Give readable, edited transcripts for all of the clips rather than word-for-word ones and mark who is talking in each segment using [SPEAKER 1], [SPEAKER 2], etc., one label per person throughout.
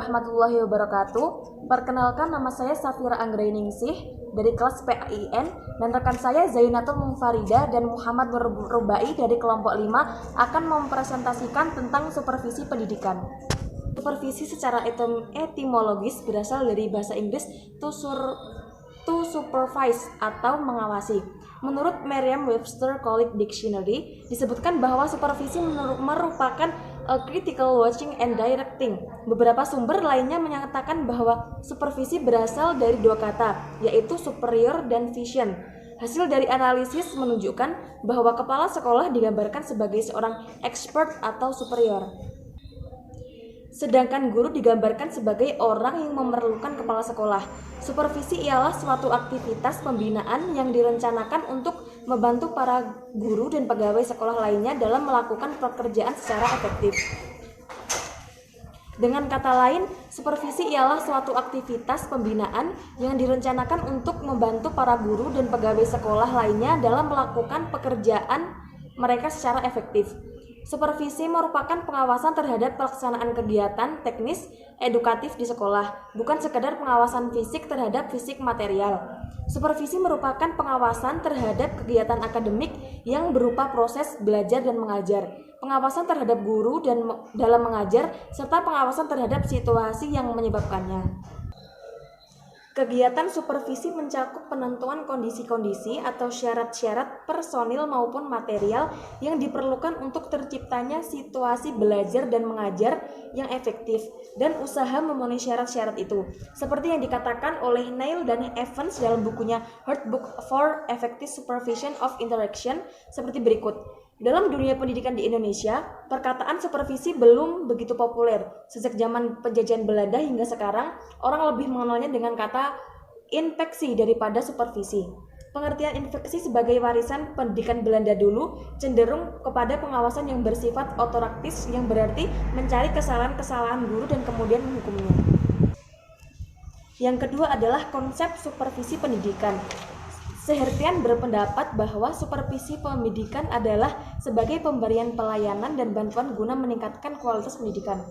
[SPEAKER 1] warahmatullahi wabarakatuh. Perkenalkan, nama saya Safira Anggrainingsih dari kelas PAIN dan rekan saya Zainatul Munfarida dan Muhammad Rubai dari kelompok 5 akan mempresentasikan tentang supervisi pendidikan. Supervisi secara etimologis berasal dari bahasa Inggris to supervise atau mengawasi. Menurut Merriam-Webster College Dictionary, disebutkan bahwa supervisi merupakan critical watching and directing. Beberapa sumber lainnya menyatakan bahwa supervisi berasal dari dua kata, yaitu superior dan vision. Hasil dari analisis menunjukkan bahwa kepala sekolah digambarkan sebagai seorang expert atau superior, sedangkan guru digambarkan sebagai orang yang memerlukan kepala sekolah. Supervisi ialah suatu aktivitas pembinaan yang direncanakan untuk membantu para guru dan pegawai sekolah lainnya dalam melakukan pekerjaan secara efektif. Dengan kata lain, supervisi ialah suatu aktivitas pembinaan yang direncanakan untuk membantu para guru dan pegawai sekolah lainnya dalam melakukan pekerjaan mereka secara efektif. Supervisi merupakan pengawasan terhadap pelaksanaan kegiatan teknis edukatif di sekolah, bukan sekadar pengawasan fisik terhadap fisik material. Supervisi merupakan pengawasan terhadap kegiatan akademik yang berupa proses belajar dan mengajar, pengawasan terhadap guru dan dalam mengajar, serta pengawasan terhadap situasi yang menyebabkannya. Kegiatan supervisi mencakup penentuan kondisi-kondisi atau syarat-syarat personil maupun material yang diperlukan untuk terciptanya situasi belajar dan mengajar yang efektif dan usaha memenuhi syarat-syarat itu. Seperti yang dikatakan oleh Neil dan Evans dalam bukunya Handbook for Effective Supervision of Interaction seperti berikut. Dalam dunia pendidikan di Indonesia, perkataan supervisi belum begitu populer. Sejak zaman penjajahan Belanda hingga sekarang, orang lebih mengenalnya dengan kata infeksi daripada supervisi. Pengertian infeksi sebagai warisan pendidikan Belanda dulu cenderung kepada pengawasan yang bersifat otoraktis, yang berarti mencari kesalahan-kesalahan guru dan kemudian menghukumnya. Yang kedua adalah konsep supervisi pendidikan. Sehertian berpendapat bahwa supervisi pendidikan adalah sebagai pemberian pelayanan dan bantuan guna meningkatkan kualitas pendidikan.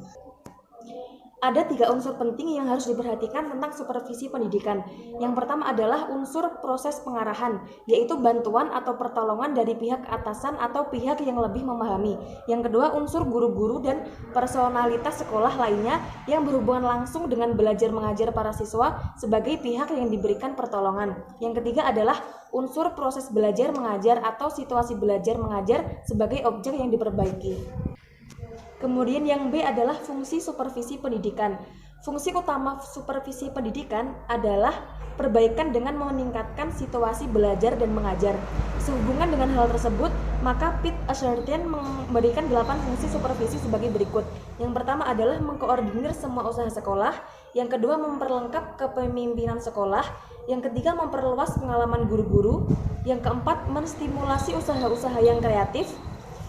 [SPEAKER 1] Ada 3 unsur penting yang harus diperhatikan tentang supervisi pendidikan. Yang pertama adalah unsur proses pengarahan, yaitu bantuan atau pertolongan dari pihak atasan atau pihak yang lebih memahami. Yang kedua, unsur guru-guru dan personalitas sekolah lainnya yang berhubungan langsung dengan belajar mengajar para siswa sebagai pihak yang diberikan pertolongan. Yang ketiga adalah unsur proses belajar mengajar atau situasi belajar mengajar sebagai objek yang diperbaiki. Kemudian yang B adalah fungsi supervisi pendidikan. Fungsi utama supervisi pendidikan adalah perbaikan dengan meningkatkan situasi belajar dan mengajar. Sehubungan dengan hal tersebut, maka Pitt Assertion memberikan 8 fungsi supervisi sebagai berikut. Yang pertama adalah mengkoordinir semua usaha sekolah. Yang kedua, memperlengkap kepemimpinan sekolah. Yang ketiga, memperluas pengalaman guru-guru. Yang keempat, menstimulasi usaha-usaha yang kreatif.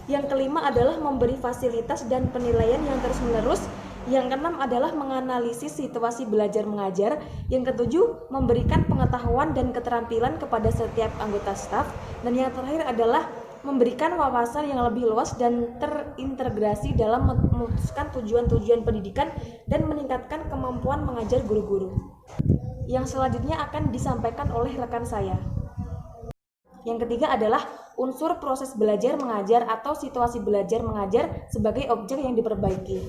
[SPEAKER 1] Yang kelima adalah memberi fasilitas dan penilaian yang terus-menerus. Yang keenam adalah menganalisis situasi belajar mengajar. Yang ketujuh, memberikan pengetahuan dan keterampilan kepada setiap anggota staf. Dan yang terakhir adalah memberikan wawasan yang lebih luas dan terintegrasi dalam memutuskan tujuan-tujuan pendidikan dan meningkatkan kemampuan mengajar guru-guru. Yang selanjutnya akan disampaikan oleh rekan saya. Yang ketiga adalah unsur proses belajar mengajar atau situasi belajar mengajar sebagai objek yang diperbaiki.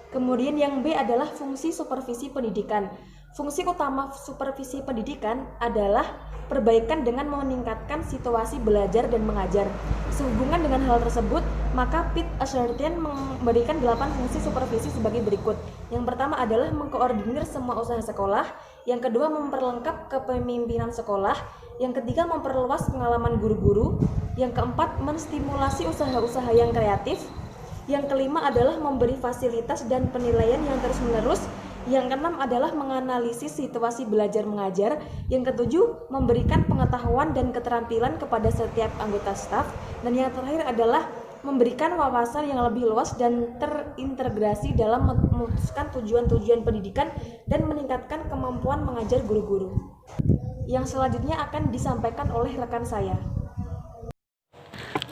[SPEAKER 1] Kemudian yang B adalah fungsi supervisi pendidikan. Fungsi utama supervisi pendidikan adalah perbaikan dengan meningkatkan situasi belajar dan mengajar. Sehubungan dengan hal tersebut, maka Pitt Assertion memberikan 8 fungsi supervisi sebagai berikut. Yang pertama adalah mengkoordinir semua usaha sekolah. Yang kedua, memperlengkap kepemimpinan sekolah. Yang ketiga, memperluas pengalaman guru-guru. Yang keempat, menstimulasi usaha-usaha yang kreatif. Yang kelima adalah memberi fasilitas dan penilaian yang terus-menerus. Yang keenam adalah menganalisis situasi belajar mengajar. Yang ketujuh, memberikan pengetahuan dan keterampilan kepada setiap anggota staf. Dan yang terakhir adalah memberikan wawasan yang lebih luas dan terintegrasi dalam memutuskan tujuan-tujuan pendidikan dan meningkatkan kemampuan mengajar guru-guru. Yang selanjutnya akan disampaikan oleh rekan saya.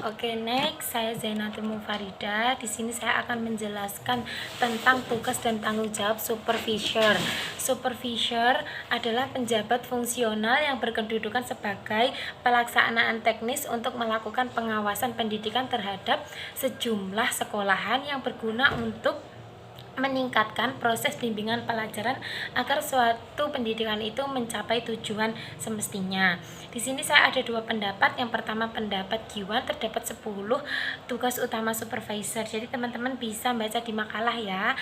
[SPEAKER 2] Oke, next saya Zainatul Mufarida. Di sini saya akan menjelaskan tentang tugas dan tanggung jawab supervisor. Supervisor adalah penjabat fungsional yang berkedudukan sebagai pelaksanaan teknis untuk melakukan pengawasan pendidikan terhadap sejumlah sekolahan yang berguna untuk meningkatkan proses bimbingan pelajaran agar suatu pendidikan itu mencapai tujuan semestinya. Di sini saya ada dua pendapat. Yang pertama pendapat Giwan, terdapat 10 tugas utama supervisor. Jadi teman-teman bisa baca di makalah ya,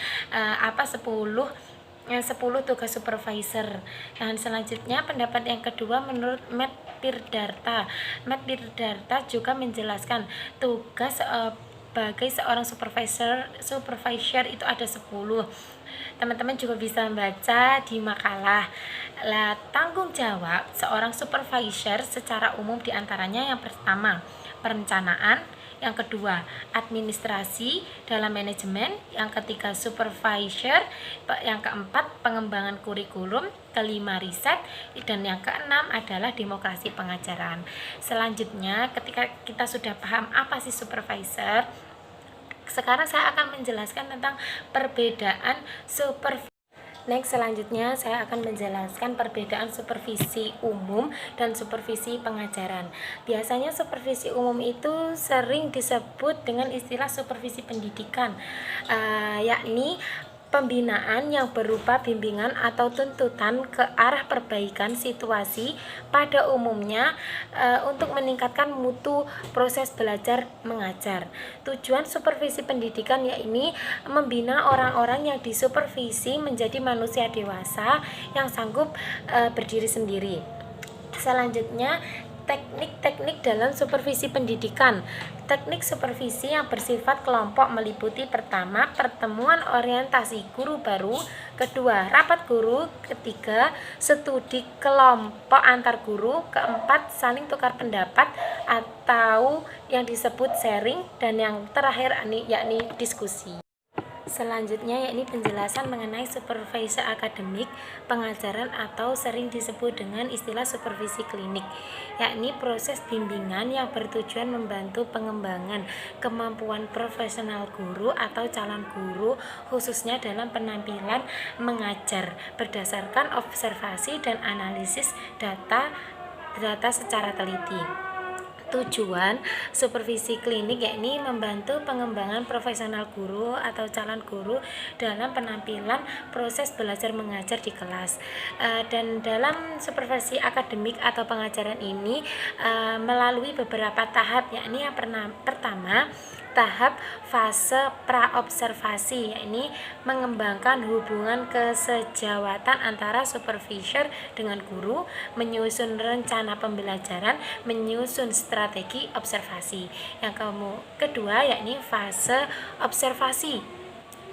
[SPEAKER 2] apa 10 tugas supervisor. Dan selanjutnya pendapat yang kedua menurut Matt Pirdarta. Matt Pirdarta juga menjelaskan tugas sebagai seorang supervisor itu ada 10. Teman-teman juga bisa baca di makalah. Lah, tanggung jawab seorang supervisor secara umum diantaranya yang pertama perencanaan, yang kedua administrasi dalam manajemen, yang ketiga supervisor, yang keempat pengembangan kurikulum, kelima riset, dan yang keenam adalah demokrasi pengajaran. Selanjutnya, ketika kita sudah paham apa sih supervisor, sekarang saya akan menjelaskan tentang perbedaan supervisi. Next, selanjutnya saya akan menjelaskan perbedaan supervisi umum dan supervisi pengajaran. Biasanya supervisi umum itu sering disebut dengan istilah supervisi pendidikan, yakni pembinaan yang berupa bimbingan atau tuntutan ke arah perbaikan situasi pada umumnya untuk meningkatkan mutu proses belajar mengajar. Tujuan supervisi pendidikan yakni membina orang-orang yang disupervisi menjadi manusia dewasa yang sanggup berdiri sendiri. Selanjutnya, teknik-teknik dalam supervisi pendidikan. Teknik supervisi yang bersifat kelompok meliputi pertama, pertemuan orientasi guru baru, kedua, rapat guru, ketiga, studi kelompok antar guru, keempat, saling tukar pendapat atau yang disebut sharing, dan yang terakhir yakni diskusi. Selanjutnya yakni penjelasan mengenai supervisor akademik pengajaran atau sering disebut dengan istilah supervisi klinik, yakni proses bimbingan yang bertujuan membantu pengembangan kemampuan profesional guru atau calon guru khususnya dalam penampilan mengajar berdasarkan observasi dan analisis data secara teliti. Tujuan supervisi klinik yakni membantu pengembangan profesional guru atau calon guru dalam penampilan proses belajar mengajar di kelas. Dan dalam supervisi akademik atau pengajaran ini melalui beberapa tahap, yakni yang pertama tahap fase praobservasi, yakni mengembangkan hubungan kesejawatan antara supervisor dengan guru, menyusun rencana pembelajaran, menyusun strategi observasi. Yang kedua yakni fase observasi,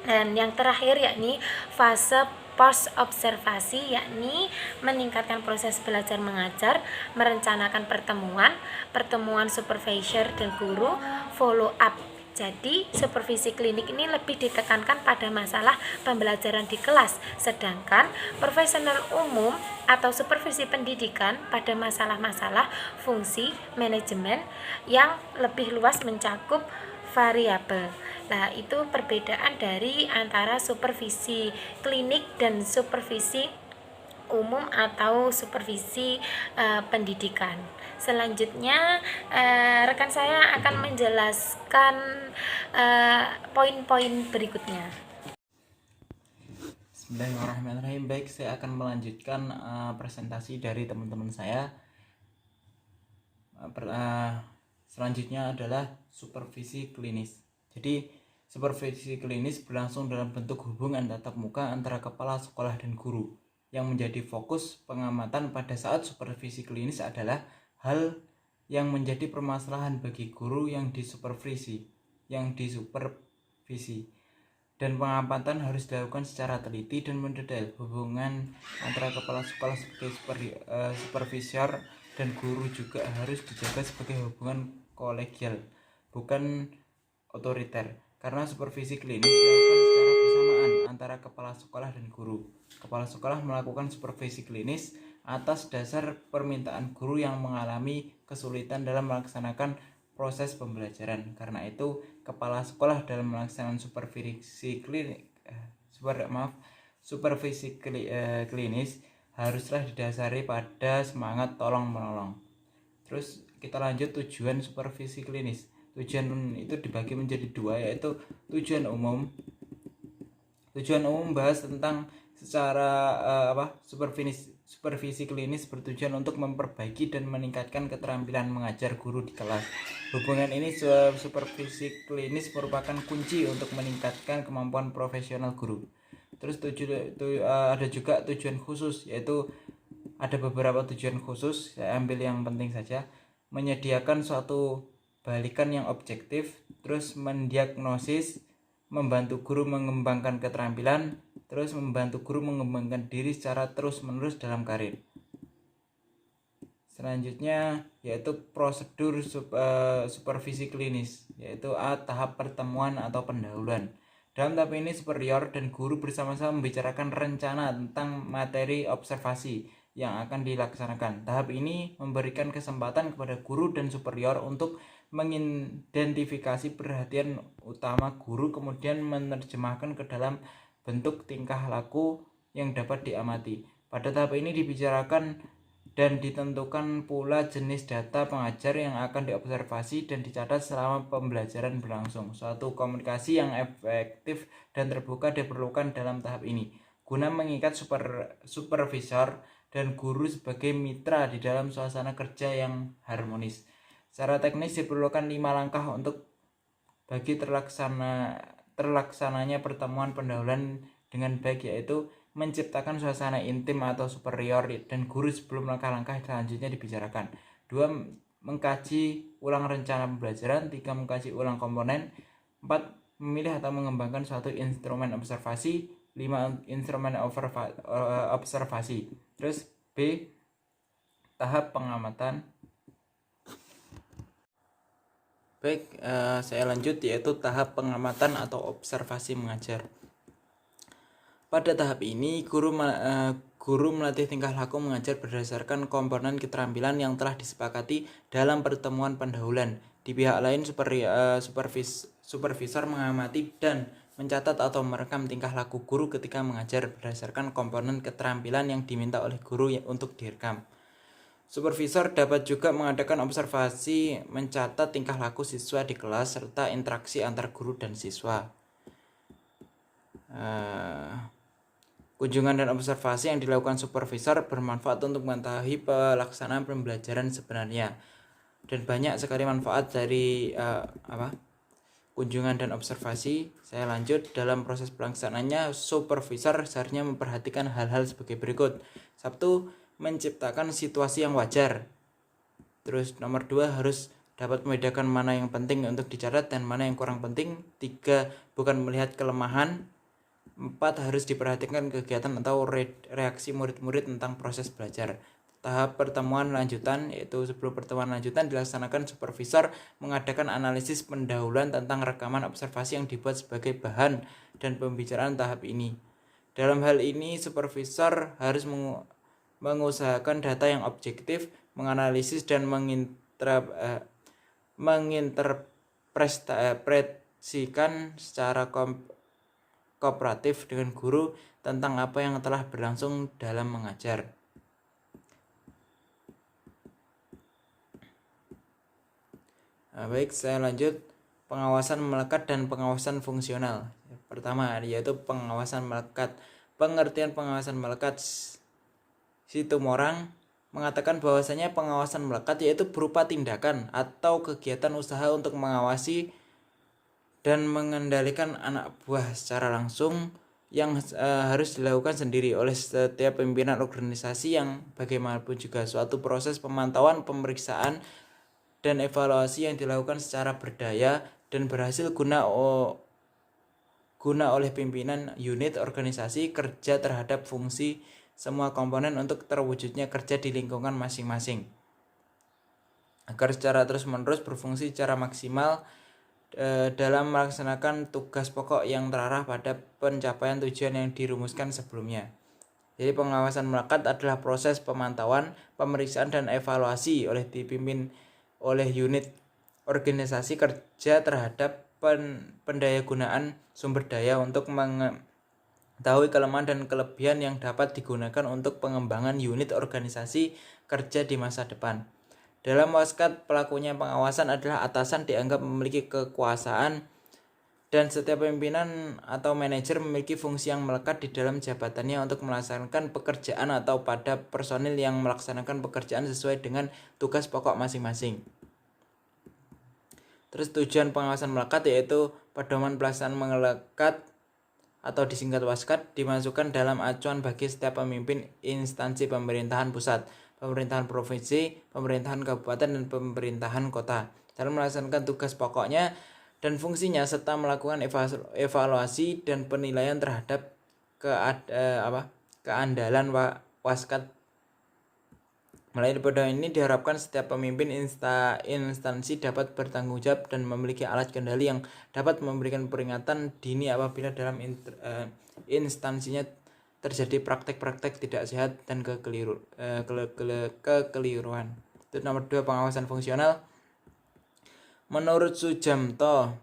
[SPEAKER 2] dan yang terakhir yakni fase post observasi, yakni meningkatkan proses belajar mengajar, merencanakan pertemuan supervisor dan guru, follow up. Jadi supervisi klinik ini lebih ditekankan pada masalah pembelajaran di kelas, sedangkan profesional umum atau supervisi pendidikan pada masalah-masalah fungsi manajemen yang lebih luas mencakup variabel. Nah, itu perbedaan dari antara supervisi klinik dan supervisi umum atau supervisi pendidikan. Selanjutnya rekan saya akan menjelaskan poin-poin berikutnya.
[SPEAKER 3] Bismillahirrahmanirrahim. Baik, saya akan melanjutkan presentasi dari teman-teman saya. Selanjutnya adalah supervisi klinis. Jadi supervisi klinis berlangsung dalam bentuk hubungan tatap muka antara kepala sekolah dan guru. Yang menjadi fokus pengamatan pada saat supervisi klinis adalah hal yang menjadi permasalahan bagi guru yang disupervisi. Dan pengamatan harus dilakukan secara teliti dan mendetail. Hubungan antara kepala sekolah sebagai supervisor dan guru juga harus dijaga sebagai hubungan kolegial, bukan otoriter, karena supervisi klinis dilakukan secara bersamaan antara kepala sekolah dan guru. Kepala sekolah melakukan supervisi klinis atas dasar permintaan guru yang mengalami kesulitan dalam melaksanakan proses pembelajaran. Karena itu, kepala sekolah dalam melaksanakan supervisi klinis haruslah didasari pada semangat tolong menolong. Terus kita lanjut tujuan supervisi klinis. Tujuan itu dibagi menjadi dua, yaitu tujuan umum. Tujuan umum bahas tentang secara supervisi klinis bertujuan untuk memperbaiki dan meningkatkan keterampilan mengajar guru di kelas. Hubungan ini supervisi klinis merupakan kunci untuk meningkatkan kemampuan profesional guru. Terus ada juga tujuan khusus, yaitu ada beberapa tujuan khusus, saya ambil yang penting saja. Menyediakan suatu balikan yang objektif, terus mendiagnosis, membantu guru mengembangkan keterampilan, terus membantu guru mengembangkan diri secara terus-menerus dalam karir. Selanjutnya yaitu prosedur supervisi klinis, yaitu tahap pertemuan atau pendahuluan. Dalam tahap ini superior dan guru bersama-sama membicarakan rencana tentang materi observasi yang akan dilaksanakan. Tahap ini memberikan kesempatan kepada guru dan superior untuk mengidentifikasi perhatian utama guru, kemudian menerjemahkan ke dalam bentuk tingkah laku yang dapat diamati. Pada tahap ini dibicarakan dan ditentukan pula jenis data pengajar yang akan diobservasi dan dicatat selama pembelajaran berlangsung. Suatu komunikasi yang efektif dan terbuka diperlukan dalam tahap ini, guna mengikat supervisor dan guru sebagai mitra di dalam suasana kerja yang harmonis. Secara teknis diperlukan 5 langkah untuk bagi terlaksananya pertemuan pendahuluan dengan baik, yaitu menciptakan suasana intim atau superior dan guru sebelum langkah-langkah selanjutnya dibicarakan. 2. Mengkaji ulang rencana pembelajaran. 3. Mengkaji ulang komponen. 4. Memilih atau mengembangkan suatu instrumen observasi. 5. Instrumen observasi. Terus B. Tahap pengamatan. Baik, saya lanjut, yaitu tahap pengamatan atau observasi mengajar. Pada tahap ini, guru melatih tingkah laku mengajar berdasarkan komponen keterampilan yang telah disepakati dalam pertemuan pendahuluan. Di pihak lain, supervisor mengamati dan mencatat atau merekam tingkah laku guru ketika mengajar berdasarkan komponen keterampilan yang diminta oleh guru untuk direkam. Supervisor dapat juga mengadakan observasi, mencatat tingkah laku siswa di kelas, serta interaksi antar guru dan siswa. Kunjungan dan observasi yang dilakukan supervisor bermanfaat untuk mengetahui pelaksanaan pembelajaran sebenarnya, dan banyak sekali manfaat dari kunjungan dan observasi. Saya lanjut, dalam proses pelaksanaannya supervisor seharusnya memperhatikan hal-hal sebagai berikut. 1. Menciptakan situasi yang wajar. Terus nomor 2, harus dapat membedakan mana yang penting untuk dicatat dan mana yang kurang penting. 3. Bukan melihat kelemahan. 4. Harus diperhatikan kegiatan atau reaksi murid-murid tentang proses belajar. Tahap pertemuan lanjutan, yaitu sebelum pertemuan lanjutan dilaksanakan, supervisor mengadakan analisis pendahuluan tentang rekaman observasi yang dibuat sebagai bahan dan pembicaraan tahap ini. Dalam hal ini, supervisor harus mengusahakan data yang objektif, menganalisis dan menginterpretasikan secara kooperatif dengan guru tentang apa yang telah berlangsung dalam mengajar. Baik, saya lanjut. Pengawasan melekat dan pengawasan fungsional. Pertama, yaitu pengawasan melekat. Pengertian pengawasan melekat, Situmorang mengatakan bahwasanya pengawasan melekat yaitu berupa tindakan atau kegiatan usaha untuk mengawasi dan mengendalikan anak buah secara langsung yang harus dilakukan sendiri oleh setiap pimpinan organisasi, yang bagaimanapun juga suatu proses pemantauan, pemeriksaan, dan evaluasi yang dilakukan secara berdaya dan berhasil guna oleh pimpinan unit organisasi kerja terhadap fungsi semua komponen untuk terwujudnya kerja di lingkungan masing-masing, agar secara terus-menerus berfungsi secara maksimal dalam melaksanakan tugas pokok yang terarah pada pencapaian tujuan yang dirumuskan sebelumnya. Jadi pengawasan melekat adalah proses pemantauan, pemeriksaan, dan evaluasi dipimpin oleh unit organisasi kerja terhadap pendayagunaan sumber daya untuk mengetahui kelemahan dan kelebihan yang dapat digunakan untuk pengembangan unit organisasi kerja di masa depan. Dalam Waskat, pelakunya pengawasan adalah atasan dianggap memiliki kekuasaan dan setiap pimpinan atau manajer memiliki fungsi yang melekat di dalam jabatannya untuk melaksanakan pekerjaan atau pada personil yang melaksanakan pekerjaan sesuai dengan tugas pokok masing-masing. Terus tujuan pengawasan melekat yaitu pedoman pelaksanaan melekat atau disingkat Waskat dimasukkan dalam acuan bagi setiap pemimpin instansi pemerintahan pusat, pemerintahan provinsi, pemerintahan kabupaten, dan pemerintahan kota dalam melaksanakan tugas pokoknya dan fungsinya serta melakukan evaluasi dan penilaian terhadap keandalan Waskat. Melalui pedoman ini diharapkan setiap pemimpin instansi dapat bertanggung jawab dan memiliki alat kendali yang dapat memberikan peringatan dini apabila dalam instansinya terjadi praktek-praktek tidak sehat dan kekeliruan. Itu nomor 2, pengawasan fungsional. Menurut Sujamto,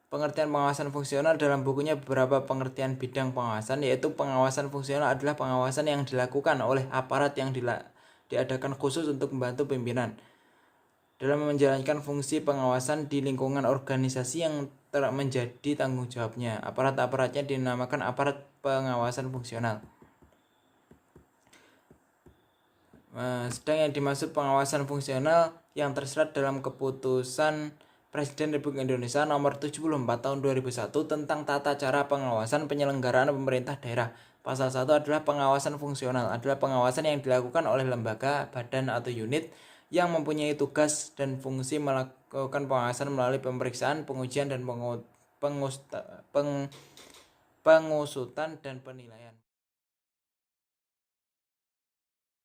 [SPEAKER 3] pengertian pengawasan fungsional dalam bukunya beberapa pengertian bidang pengawasan, yaitu pengawasan fungsional adalah pengawasan yang dilakukan oleh aparat yang diadakan khusus untuk membantu pimpinan dalam menjalankan fungsi pengawasan di lingkungan organisasi yang menjadi tanggung jawabnya. Aparat-aparatnya dinamakan aparat pengawasan fungsional. Sedang yang dimaksud pengawasan fungsional yang tersirat dalam keputusan Presiden Republik Indonesia nomor 74 tahun 2001 tentang tata cara pengawasan penyelenggaraan pemerintah daerah. Pasal 1 adalah pengawasan fungsional, adalah pengawasan yang dilakukan oleh lembaga, badan, atau unit yang mempunyai tugas dan fungsi melakukan pengawasan melalui pemeriksaan, pengujian, dan pengusutan dan penilaian.